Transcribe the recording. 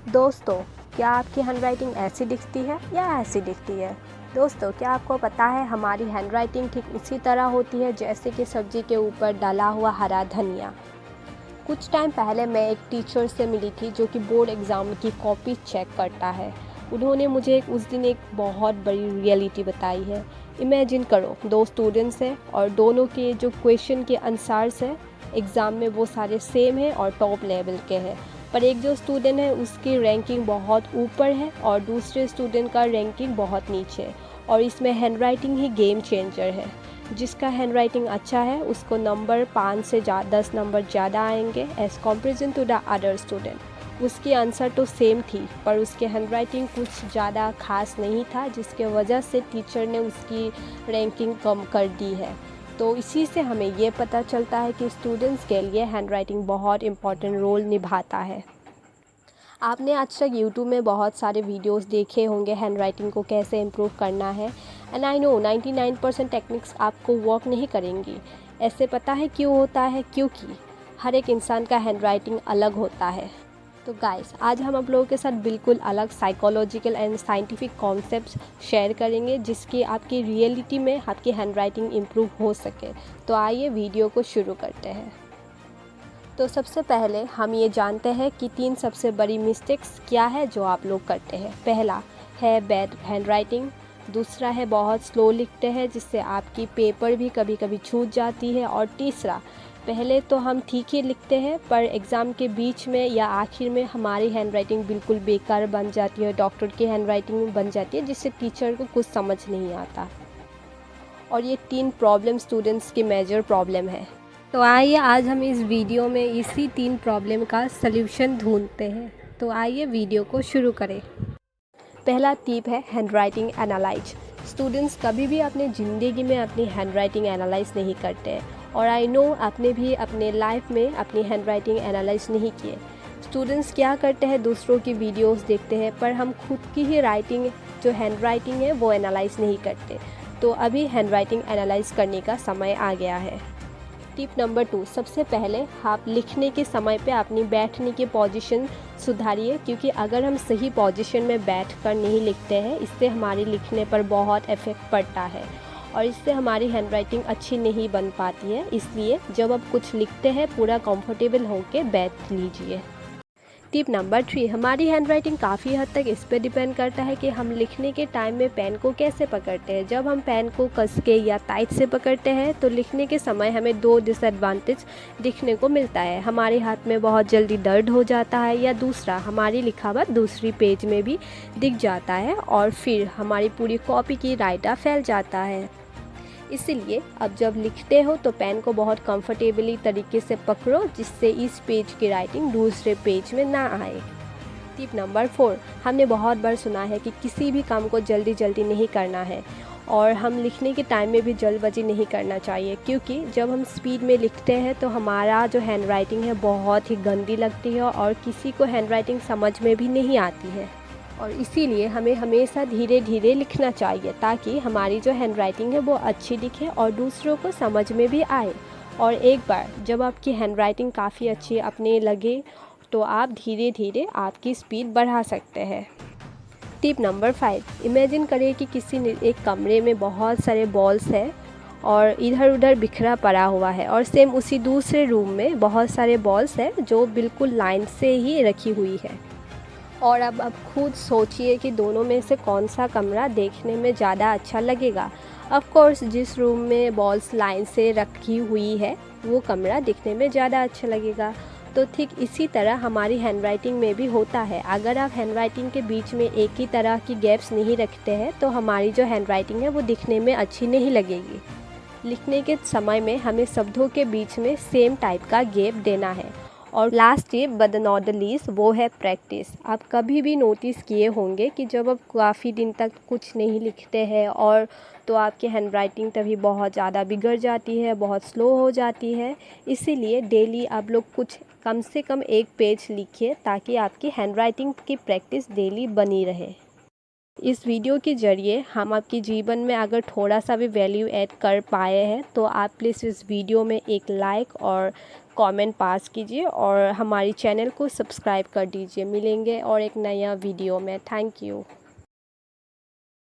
दोस्तों, क्या आपकी हैंडराइटिंग ऐसी दिखती है या ऐसी दिखती है? दोस्तों, क्या आपको पता है हमारी हैंडराइटिंग ठीक उसी तरह होती है जैसे कि सब्ज़ी के ऊपर डला हुआ हरा धनिया। कुछ टाइम पहले मैं एक टीचर से मिली थी जो कि बोर्ड एग्ज़ाम की कॉपी चेक करता है। उन्होंने मुझे उस दिन एक बहुत बड़ी रियलिटी बताई है। इमेजिन करो, दो स्टूडेंट्स हैं और दोनों के जो क्वेश्चन के आंसर्स हैं एग्ज़ाम में वो सारे सेम हैं और टॉप लेवल के हैं। पर एक जो स्टूडेंट है उसकी रैंकिंग बहुत ऊपर है और दूसरे स्टूडेंट का रैंकिंग बहुत नीचे है। और इसमें हैंडराइटिंग ही गेम चेंजर है। जिसका हैंडराइटिंग अच्छा है उसको नंबर 5 से 10 नंबर ज़्यादा आएंगे as comparison to the other student. उसकी आंसर तो सेम थी पर उसके हैंडराइटिंग कुछ ज़्यादा खास नहीं था, जिसके वजह से टीचर ने उसकी रैंकिंग कम कर दी है। तो इसी से हमें ये पता चलता है कि स्टूडेंट्स के लिए हैंडराइटिंग बहुत इम्पॉर्टेंट रोल निभाता है। आपने आज तक यूट्यूब में बहुत सारे वीडियोस देखे होंगे हैंडराइटिंग को कैसे इम्प्रूव करना है। एंड आई नो 99% टेक्निक्स आपको वर्क नहीं करेंगी। ऐसे पता है क्यों होता है? क्योंकि हर एक इंसान का हैंडराइटिंग अलग होता है। तो गाइस, आज हम आप लोगों के साथ बिल्कुल अलग psychological and scientific concepts share करेंगे जिसकी आपकी रियलिटी में आपकी हैंडराइटिंग इम्प्रूव हो सके। तो आइए वीडियो को शुरू करते हैं। तो सबसे पहले हम ये जानते हैं कि 3 सबसे बड़ी मिस्टेक्स क्या है जो आप लोग करते हैं। पहला है बैड हैंडराइटिंग, दूसरा है बहुत स्लो लिखते हैं जिससे आपकी पेपर भी कभी कभी छूट जाती है, और तीसरा पहले तो हम ठीक ही लिखते हैं पर एग्ज़ाम के बीच में या आखिर में हमारी हैंडराइटिंग बिल्कुल बेकार बन जाती है, डॉक्टर की हैंडराइटिंग बन जाती है जिससे टीचर को कुछ समझ नहीं आता। और ये 3 प्रॉब्लम स्टूडेंट्स की मेजर प्रॉब्लम है। तो आइए आज हम इस वीडियो में इसी 3 प्रॉब्लम का सल्यूशन ढूंढते हैं। तो आइए वीडियो को शुरू करें। पहला टिप है हैंडराइटिंग एनालाइज। स्टूडेंट्स कभी भी अपने ज़िंदगी में अपनी हैंडराइटिंग एनालाइज नहीं करते हैं, और आई नो आपने भी अपने लाइफ में अपनी हैंडराइटिंग एनालाइज नहीं किए। स्टूडेंट्स क्या करते हैं, दूसरों की वीडियोस देखते हैं पर हम खुद की ही राइटिंग जो हैंडराइटिंग है वो एनालाइज नहीं करते। तो अभी हैंडराइटिंग एनालाइज करने का समय आ गया है। टिप नंबर 2, सबसे पहले आप लिखने के समय पे अपनी बैठने की पोजीशन सुधारिए, क्योंकि अगर हम सही पोजीशन में बैठकर नहीं लिखते हैं इससे हमारी लिखने पर बहुत इफ़ेक्ट पड़ता है और इससे हमारी हैंडराइटिंग अच्छी नहीं बन पाती है। इसलिए जब आप कुछ लिखते हैं पूरा कंफर्टेबल होकर बैठ लीजिए। टिप नंबर 3, हमारी हैंडराइटिंग काफ़ी हद तक इस पर डिपेंड करता है कि हम लिखने के टाइम में पेन को कैसे पकड़ते हैं। जब हम पेन को कस के या टाइट से पकड़ते हैं तो लिखने के समय हमें 2 डिसएडवांटेज दिखने को मिलता है। हमारे हाथ में बहुत जल्दी दर्द हो जाता है, या दूसरा हमारी लिखा हुआ दूसरी पेज में भी दिख जाता है और फिर हमारी पूरी कॉपी की राइटा फैल जाता है। इसीलिए अब जब लिखते हो तो पेन को बहुत कंफर्टेबली तरीके से पकड़ो जिससे इस पेज की राइटिंग दूसरे पेज में ना आए। टिप नंबर 4, हमने बहुत बार सुना है कि किसी भी काम को जल्दी जल्दी नहीं करना है, और हम लिखने के टाइम में भी जल्दबाजी नहीं करना चाहिए, क्योंकि जब हम स्पीड में लिखते हैं तो हमारा जो हैंडराइटिंग है बहुत ही गंदी लगती है और किसी को हैंडराइटिंग समझ में भी नहीं आती है। और इसीलिए हमें हमेशा धीरे धीरे लिखना चाहिए ताकि हमारी जो हैंडराइटिंग है वो अच्छी दिखे और दूसरों को समझ में भी आए। और एक बार जब आपकी हैंडराइटिंग काफ़ी अच्छी अपने लगे तो आप धीरे धीरे आपकी स्पीड बढ़ा सकते हैं। टिप नंबर 5, इमेजिन करिए कि किसी एक कमरे में बहुत सारे बॉल्स हैं और इधर उधर बिखरा पड़ा हुआ है, और सेम उसी दूसरे रूम में बहुत सारे बॉल्स हैं जो बिल्कुल लाइन से ही रखी हुई है। और अब खुद सोचिए कि दोनों में से कौन सा कमरा देखने में ज़्यादा अच्छा लगेगा। ऑफ कोर्स जिस रूम में बॉल्स लाइन से रखी हुई है वो कमरा दिखने में ज़्यादा अच्छा लगेगा। तो ठीक इसी तरह हमारी हैंडराइटिंग में भी होता है। अगर आप हैंडराइटिंग के बीच में एक ही तरह की गैप्स नहीं रखते हैं तो हमारी जो हैंडराइटिंग है वो दिखने में अच्छी नहीं लगेगी। लिखने के समय में हमें शब्दों के बीच में सेम टाइप का गैप देना है। और last tip but not the least, वो है प्रैक्टिस। आप कभी भी नोटिस किए होंगे कि जब आप काफ़ी दिन तक कुछ नहीं लिखते हैं और तो आपकी हैंडराइटिंग तभी बहुत ज़्यादा बिगड़ जाती है, बहुत स्लो हो जाती है। इसीलिए डेली आप लोग कुछ कम से कम 1 पेज लिखिए ताकि आपकी हैंडराइटिंग की प्रैक्टिस डेली बनी रहे। इस वीडियो के ज़रिए हम आपके जीवन में अगर थोड़ा सा भी वैल्यू ऐड कर पाए हैं तो आप प्लीज़ इस वीडियो में एक लाइक और कमेंट पास कीजिए और हमारी चैनल को सब्सक्राइब कर दीजिए। मिलेंगे और एक नया वीडियो में। Thank you.